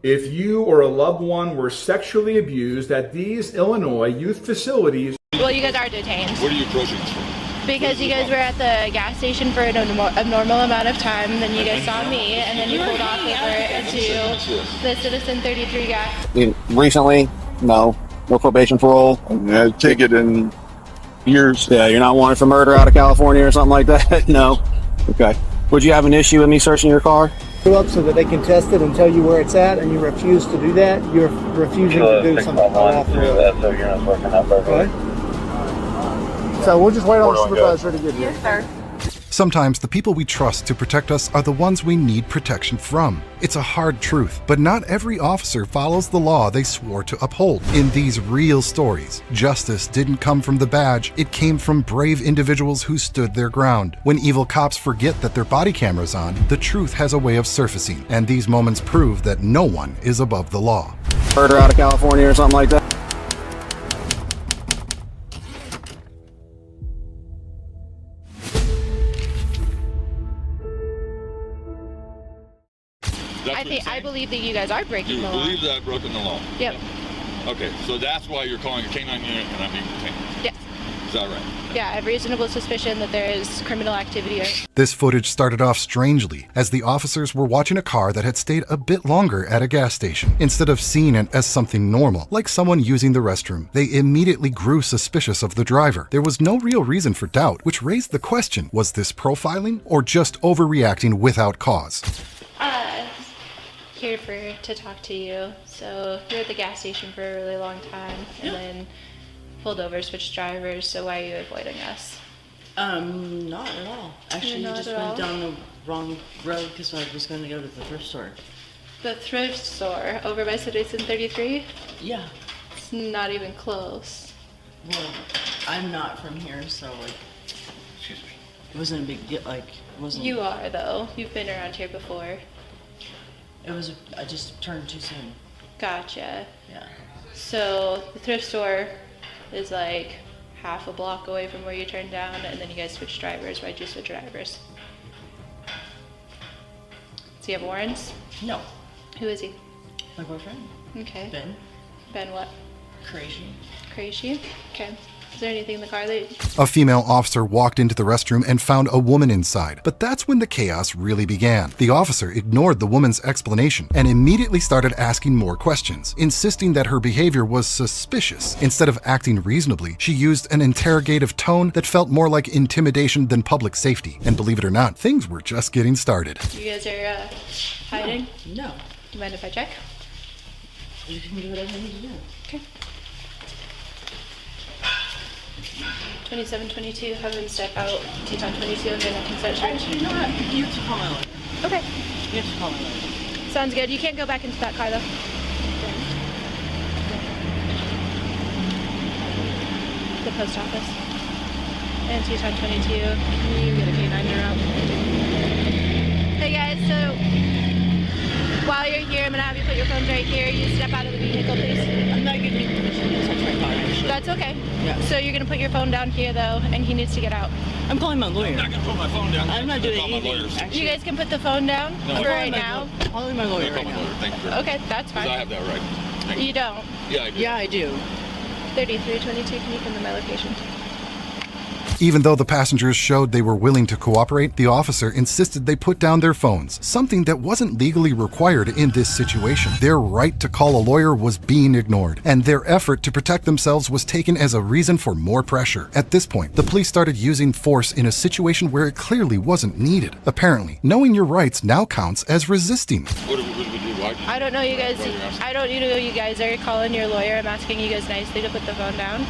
if you or a loved one were sexually abused at these Illinois youth facilities. Well, you guys are detained. What are you approaching us for? Because you guys were at the gas station for an abnormal amount of time, then you guys saw me, and then you pulled off over into the Citizen 33 guy. Recently? No. No probation parole? Yeah, take it in years. Yeah, you're not wanted for murder out of California or something like that? No. Okay. Would you have an issue with me searching your car? Up so that they can test it and tell you where it's at, and you refuse to do that, you're refusing to do something off the road. Okay? So we'll just wait on the supervisor to get here. Yes, sir. Sometimes the people we trust to protect us are the ones we need protection from. It's a hard truth, but not every officer follows the law they swore to uphold. In these real stories, justice didn't come from the badge, it came from brave individuals who stood their ground. When evil cops forget that their body camera's on, the truth has a way of surfacing, and these moments prove that no one is above the law. Murder out of California or something like that? I believe that you guys are breaking the law. You believe that I've broken the law? Yep. Okay, so that's why you're calling a canine unit and I'm being detained? Yes. Is that right? Yeah, I have reasonable suspicion that there is criminal activity. This footage started off strangely, as the officers were watching a car that had stayed a bit longer at a gas station. Instead of seeing it as something normal, like someone using the restroom, they immediately grew suspicious of the driver. There was no real reason for doubt, which raised the question, was this profiling or just overreacting without cause? Here to talk to you. So you're at the gas station for a really long time, and then pulled over, switched drivers. So why are you avoiding us? Not at all. Actually, you just went down the wrong road because I was going to go to the thrift store. The thrift store over by Citizen 33? Yeah. It's not even close. Well, I'm not from here, so like, Excuse me. it wasn't a big deal. Like, it wasn't. You are though. You've been around here before. It was. I just turned too soon. Gotcha. Yeah. So the thrift store is like half a block away from where you turned down, and then you guys switched drivers. Why'd you switch drivers? Does he have warrants? No. Who is he? My boyfriend. Okay. Ben. Ben what? Crazy. Crazy? Okay. Is there anything in the car that... A female officer walked into the restroom and found a woman inside, but that's when the chaos really began. The officer ignored the woman's explanation and immediately started asking more questions, insisting that her behavior was suspicious. Instead of acting reasonably, she used an interrogative tone that felt more like intimidation than public safety. And believe it or not, things were just getting started. You guys are hiding? No. Do you mind if I check? You can do whatever you need to do. Okay. 2722, have him step out. Teton 22, and then I can start searching. You know what? You have to call my lawyer. Okay. You have to call my lawyer. Sounds good. You can't go back into that car, though. The post office. And Teton 22. You get a K9 route. Hey, guys, so while you're here, I'm going to have you put your phones right here. You step out of the vehicle, please. I'm not giving you permission to touch my car, actually. That's okay. Yeah. So you're going to put your phone down here, though, and he needs to get out. I'm calling my lawyer. I'm not going to put my phone down. I'm not doing Call my anything. lawyers. Actually, You guys can put the phone down No. for right now. I'm calling my lawyer Call right my now. lawyer. Thank you very much. Okay, that's 'Cause fine. I have that right. Thank You don't. Yeah, I do. Yeah, I do. 3322, can you come to my location? Even though the passengers showed they were willing to cooperate, the officer insisted they put down their phones, something that wasn't legally required in this situation. Their right to call a lawyer was being ignored, and their effort to protect themselves was taken as a reason for more pressure. At this point, the police started using force in a situation where it clearly wasn't needed. Apparently, knowing your rights now counts as resisting. What do we do? Why? I don't know you guys. Why are you asking? I don't know you guys are calling your lawyer. I'm asking you guys nicely to put the phone down.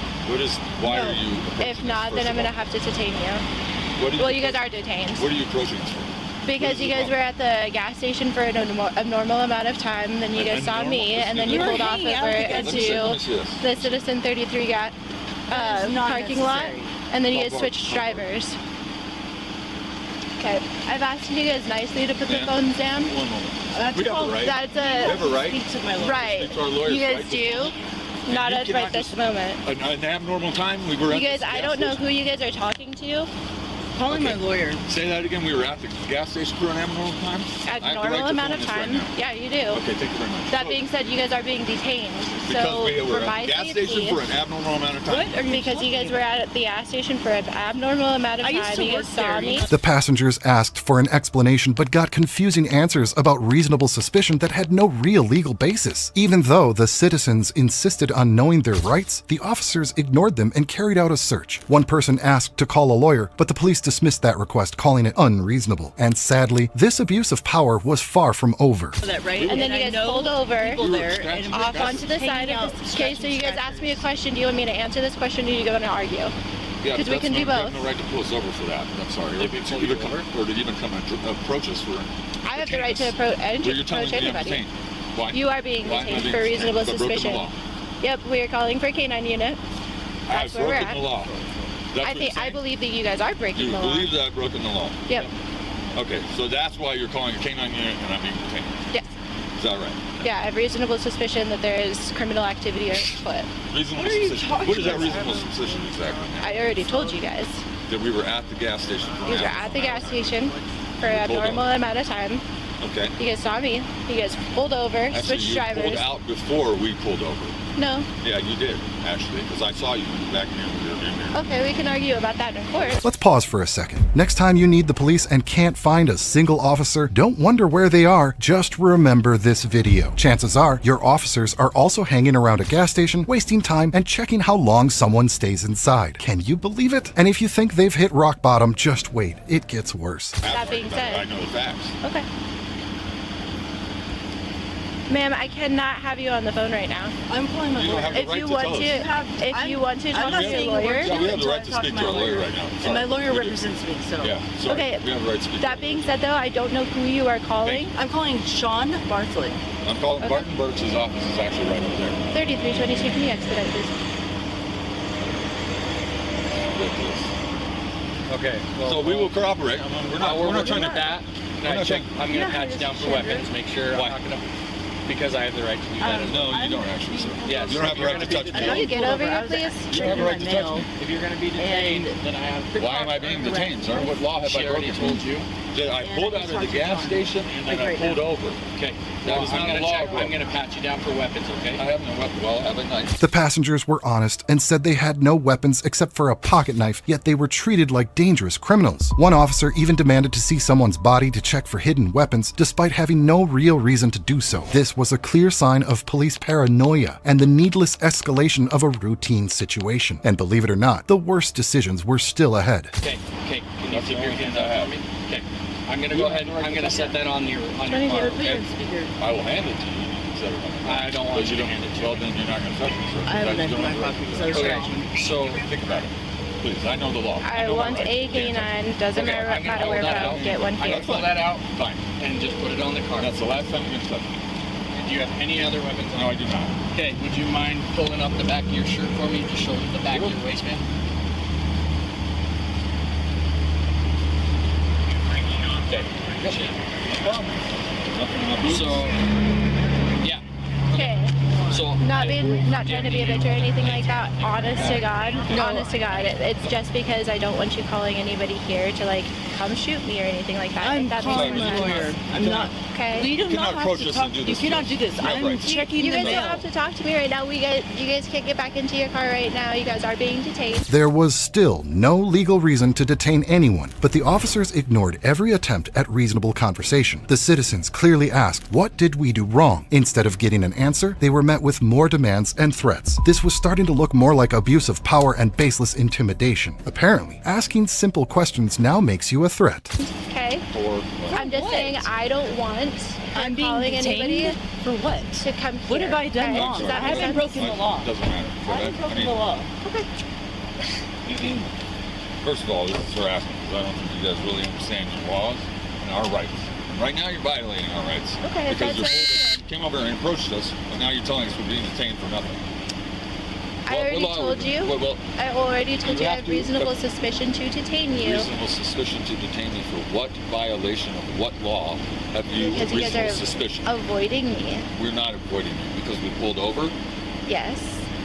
Why are you? If not, then I'm gonna have to detain you. Well, you guys are detained. What are you approaching us for? Because you guys were at the gas station for an abnormal amount of time, then you guys saw me, and then you pulled off over into the Citizen 33 parking lot, and then you guys switched drivers. Okay, I've asked you guys nicely to put the phones down. One moment. That's We have a right. That's We have a right. Speak to my lawyer. right. Speak to our lawyers, You guys right? do. Not You at cannot right this just- moment. An abnormal time? We were You at guys, this I gas don't know station. who you guys are talking to. calling my lawyer. Say that again. We were at the gas station for an abnormal time. At I have the normal right to amount phone of this right time. now. Yeah, you do. Okay, thank you very much. That So, being said, you guys are being detained. because So we were for my at the gas safety, station for an abnormal amount of time. What are you because you guys talking were at the gas station for an abnormal amount of I time. used to You guys work saw there, me. you know? The passengers asked for an explanation but got confusing answers about reasonable suspicion that had no real legal basis. Even though the citizens insisted on knowing their rights, the officers ignored them and carried out a search. One person asked to call a lawyer, but the police dismissed that request, calling it unreasonable. And sadly, this abuse of power was far from over. that, right? And then you I guys know pulled over people there, and off we're onto the side hanging of out, the Okay, so you guys scratching asked me a question. Do you want me to answer this question or do you want to argue? Yeah, 'Cause but we can that's do no- you both. have no right to pull us over for that. I'm sorry. Or to even come, or to even come and approach us for. I have the right to Well, you're telling approach me I'm anybody. detained. Why? You are being Why am I detained being for detained? reasonable I've broken the suspicion. law. Yep, we are calling for a canine unit. I've That's where we're broken at. the law. That's I what think you're I saying? believe that you guys are breaking You the law. believe that I've broken the law? Yep. Okay, so that's why you're calling a canine unit and I'm being detained. Yes. Is that right? Yeah, I have reasonable suspicion that there is criminal activity afoot. Reasonable What are you suspicion. talking What is that about? reasonable suspicion exactly? I already told you guys. That we were at the gas station. for You guys an were at the abnormal gas station for We an pulled abnormal over. amount of time. amount. Okay. You guys saw me. You guys pulled over, Actually, switched you drivers. pulled out before we pulled over. No. Yeah, you did, actually, because I saw you back in the rearview mirror. Okay, we can argue about that in court. Let's pause for a second. Next time you need the police and can't find a single officer, don't wonder where they are, just remember this video. Chances are your officers are also hanging around a gas station, wasting time and checking how long someone stays inside. Can you believe it? And if you think they've hit rock bottom, just wait, it gets worse. That being said. I know the facts. Okay. Ma'am, I cannot have you on the phone right now. I'm calling my You don't lawyer. have the If right you to want tell us. to, if I'm- you want to I'm talk not to your saying a word lawyer. Yeah, we have the until right I to talk speak my to our lawyer right now. And my Sorry. lawyer We do. represents me, so. Yeah, sorry. Okay. We have the right to speak. That being said, though, I don't know who you are calling. I'm calling Sean Bartley. I'm calling Okay. Barton Birch's office is actually right over there. 3322, can you expedite this? Ridiculous. Okay. So we will corroborate. We're not trying to. that. We're And I not check. trying- I'm gonna pat you down for weapons. Make sure Why? I'm not gonna. Because I have the right to do that. as well. No, you don't actually, sir. Yes. You don't have the You're right to gonna touch be me. Can you get over here, I was please? You don't have a right to touch mail. me. If you're gonna be detained, And- then I have. Why am I being detained, sir? What law have She I already broken? told you. That I pulled out of the gas station and then I Like right pulled now. over. Okay. That Well, is I'm not a gonna law check. book. I'm gonna pat you down for weapons. I Okay. have no weapon. Well, I have a knife. The passengers were honest and said they had no weapons except for a pocket knife, yet they were treated like dangerous criminals. One officer even demanded to see someone's body to check for hidden weapons, despite having no real reason to do so. This was a clear sign of police paranoia and the needless escalation of a routine situation. And believe it or not, the worst decisions were still ahead. Okay. Okay. Can you That's the keep your only hands thing I up have. for me? Okay. I'm gonna go ahead. I'm gonna set that on your car. Put it Okay. on speaker. I will hand it to you. Instead of I don't want But you to don't hand it to Well, me. then you're not going to touch me, sir. I have a You knife don't in my have the right pocket to because I was do that. scratching. So think about it. Please, I know the law. I know my want rights. a You can't touch canine. me. Doesn't Okay, matter I'm gonna where hold that from. out. Get one I'm here. gonna pull that out Fine. and just put it on the car. That's the last time you're going to touch me. Do you have any other weapons on? No, I do not. Okay, would you mind pulling up the back of your shirt for me? Just shoulder the back of your waistband. Okay. So, yeah. Okay. So, Not trying to be a bitch or anything like that. Honest to God. Honest to God. It's just because I don't want you calling anybody here to like come shoot me or anything like that. I'm If that calling makes my sense. lawyer. I'm not. Okay. We do You cannot not approach have to us talk. and do You this to cannot us. do this. You have I'm rights. checking You the guys mail. don't have to talk to me right now. You guys can't get back into your car right now. You guys are being detained. There was still no legal reason to detain anyone, but the officers ignored every attempt at reasonable conversation. The citizens clearly asked, "What did we do wrong?" Instead of getting an answer, they were met with more demands and threats. This was starting to look more like abuse of power and baseless intimidation. Apparently, asking simple questions now makes you a threat. Okay. Or, I'm just what? saying I don't want I'm being calling detained anybody for what? to come here. What have I done okay? wrong? Does that I make haven't sense? broken the law. it doesn't matter. I haven't broken the law. First of all, this is harassment because I don't think you guys really understand your laws and our rights. And right now, you're violating our rights. Okay, if because that's you came over and approached us, and now you're telling us we're being detained for nothing. I already law told would we- you. Well, I already told you you I have have to- reasonable but- suspicion to detain you. reasonable suspicion to detain me for what violation of what law have you Because you guys reasonable are suspicion? avoiding me. We're not avoiding you because we pulled over. Yes.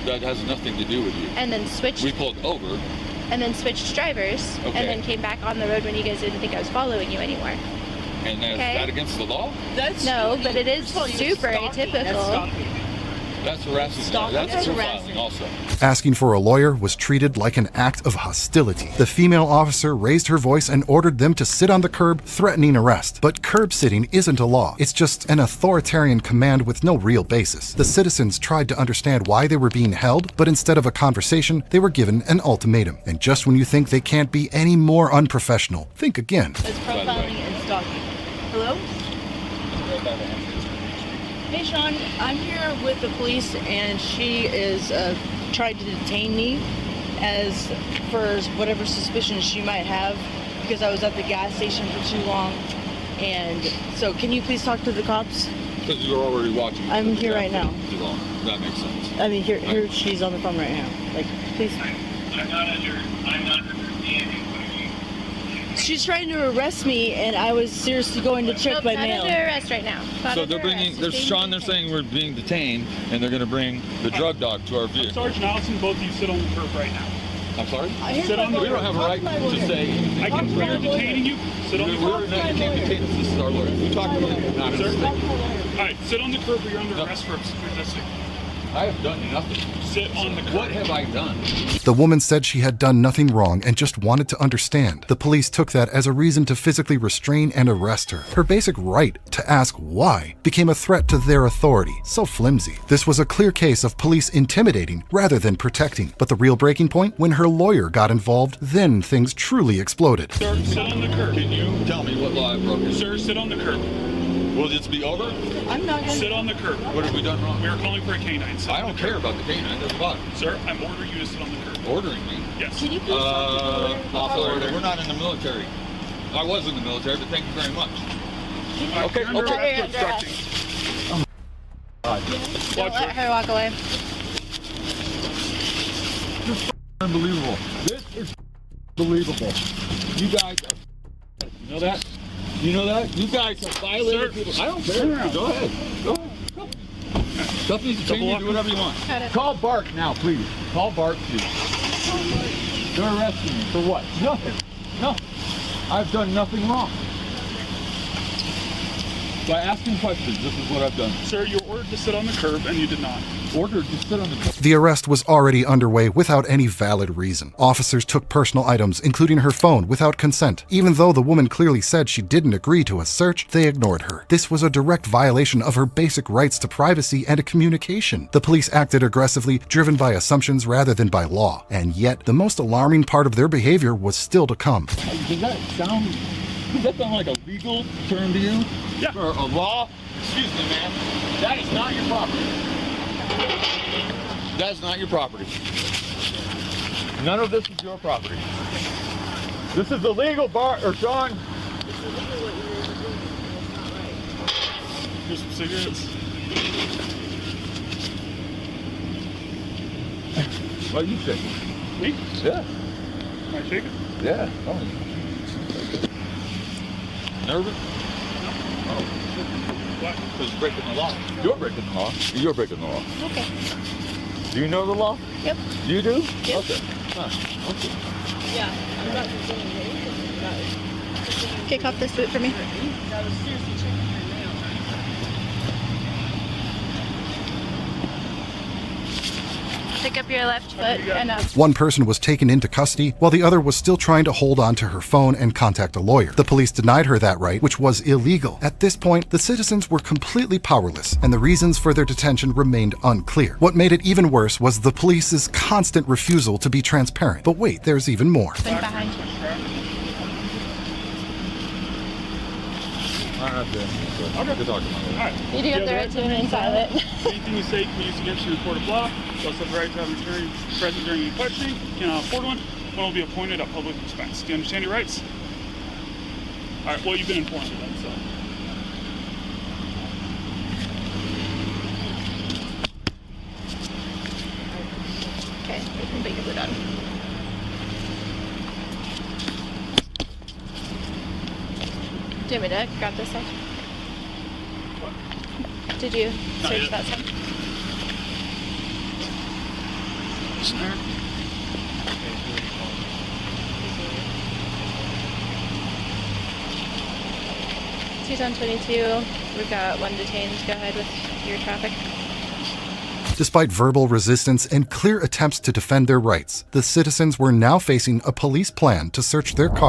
That has nothing to do with you. And then switched. We pulled over and then switched drivers, Okay. and then came back on the road when you guys didn't think I was following you anymore. And is Okay. that against the law? That's No, but it is That's super stalking. atypical. That's stalking. That's harassing. Stalking. That's That's profiling harassing. also. Asking for a lawyer was treated like an act of hostility. The female officer raised her voice and ordered them to sit on the curb, threatening arrest. But curb sitting isn't a law. It's just an authoritarian command with no real basis. The citizens tried to understand why they were being held, but instead of a conversation, they were given an ultimatum. And just when you think they can't be any more unprofessional, think again. That's profiling and stalking. Hello? Hey, Sean, I'm here with the police, and she is trying to detain me as for whatever suspicion she might have because I was at the gas station for too long. And so, can you please talk to the cops? Because you're already watching. I'm here right now. Too long. That makes sense. I mean, here she's on the phone right now. Like, please. I'm not understanding what you. She's trying to arrest me, and I was seriously going to check Nope, my not mail. under arrest right now. Not So under they're bringing, arrest. there's Being Sean, they're detained. saying we're being detained, and they're going to bring the drug dog to our vehicle. Sergeant Allison, both of you sit on the curb right now. I'm sorry? Sit on the We don't have a right to say. I can, we are detaining you. Sit on the We're curb. not, you can't detain us. This is our lawyer. We talked to him. Not Sir? a All right, sit on the curb or you're under arrest for resisting. I have done nothing. Sit on the curb. What have I done? The woman said she had done nothing wrong and just wanted to understand. The police took that as a reason to physically restrain and arrest her. Her basic right to ask why became a threat to their authority. So flimsy. This was a clear case of police intimidating rather than protecting. But the real breaking point? When her lawyer got involved, then things truly exploded. Sir, sit on the curb. Can you tell me what law I broke? Sir, sit on the curb. Will this be over? I'm not going Sit on the curb. What have we done wrong? We are calling for a canine. Sit I on don't the care curb. about the canine. That's fine. Sir, I'm ordering you to sit on the curb. Ordering me. Yes. Can you please talk to the lawyer? Officer, we're not in the military. I was in the military, but thank you very much. Okay, You're under okay. arrest for obstructing. Don't Watch let her. her walk away. Unbelievable. This is believable. You guys are. You know that? You know that? You guys have violated people. I don't care. Go ahead. Go ahead. Stuff needs to change. You do whatever you want. Got it. Call BART now, please. Call BART, please. They're arresting me for what? Nothing. Nothing. I've done nothing wrong. By asking questions, this is what I've done. Sir, you were ordered to sit on the curb and you did not. Ordered to sit on the. The arrest was already underway without any valid reason. Officers took personal items, including her phone, without consent. Even though the woman clearly said she didn't agree to a search, they ignored her. This was a direct violation of her basic rights to privacy and communication. The police acted aggressively, driven by assumptions rather than by law. And yet, the most alarming part of their behavior was still to come. Does that sound like a legal term to you? Yeah. For a law? Excuse me, ma'am. That is not your property. That is not your property. None of this is your property. This is illegal, Bart or Sean. Here's some cigarettes. Why are you shaking? Me? Yeah. Am I shaking? Yeah. Oh. Nervous? Oh. What? Because you're breaking the law. You're breaking the law. You're breaking the law. Okay. Do you know the law? Yep. You do? Yep. Okay. Huh. Okay. Yeah, I'm about to say anything about it. Kick off this boot for me. I was seriously checking my mail. Pick up your left foot and up. One person was taken into custody, while the other was still trying to hold on to her phone and contact a lawyer. The police denied her that right, which was illegal. At this point, the citizens were completely powerless, and the reasons for their detention remained unclear. What made it even worse was the police's constant refusal to be transparent. But wait, there's even more. Swing behind you. Okay. Good talking about it. All right. You do have the right to remain silent. Anything you say can be used against you in a court of law. You also have the right to have an attorney present during any questioning. You cannot afford one. One will be appointed at public expense. Do you understand your rights? All right. Well, you've been informed of that, so. Okay, you can put your boot on. Do you want me to grab this side? Did you Not search yet. that side? Teton 22, we've got one detained. Go ahead with your traffic. Despite verbal resistance and clear attempts to defend their rights, the citizens were now facing a police plan to search their car.